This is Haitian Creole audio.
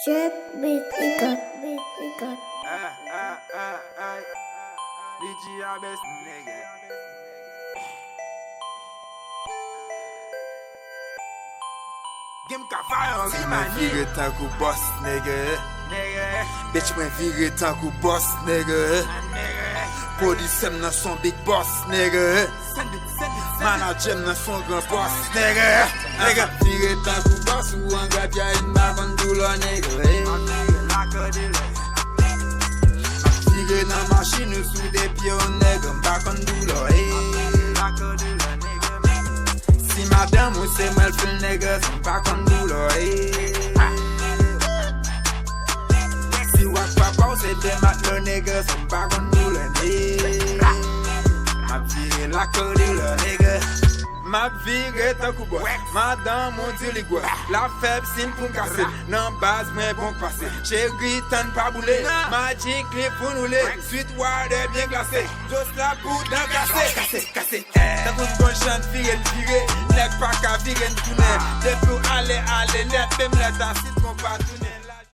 Drip beat, we got. DJ best nigga. Give me fire, Si mwen vire tankou boss, nigga. Bitch mwen vire tankou boss, nigga. Polisem nan son big boss, nigga. Manajem nan son grand boss, nigga. Vire tankou boss ou an gap ya in bakon doulo, nigga. Vire nan machine ou sou de piyo, nigga. Bakon doulo, Si madame ou se mwen fil, nigga, son pa kondoulo, Si wak papa ou se demat lo, nigga, son pa kondoulo, Ma vire la kodoulo, nigga. Ma vire tankou boss, madame ou di li gwa. La feb sin pou m'kase, nan baz mwen bon pase. Chéri tan pa boule, magic clip pou nou le. Sweet water bien glacé, jos la pou dan kase. Kase, tankou bon chan vire, nek pa ka vire n'toune. De pou ale, net, pem let asit kon pa toune.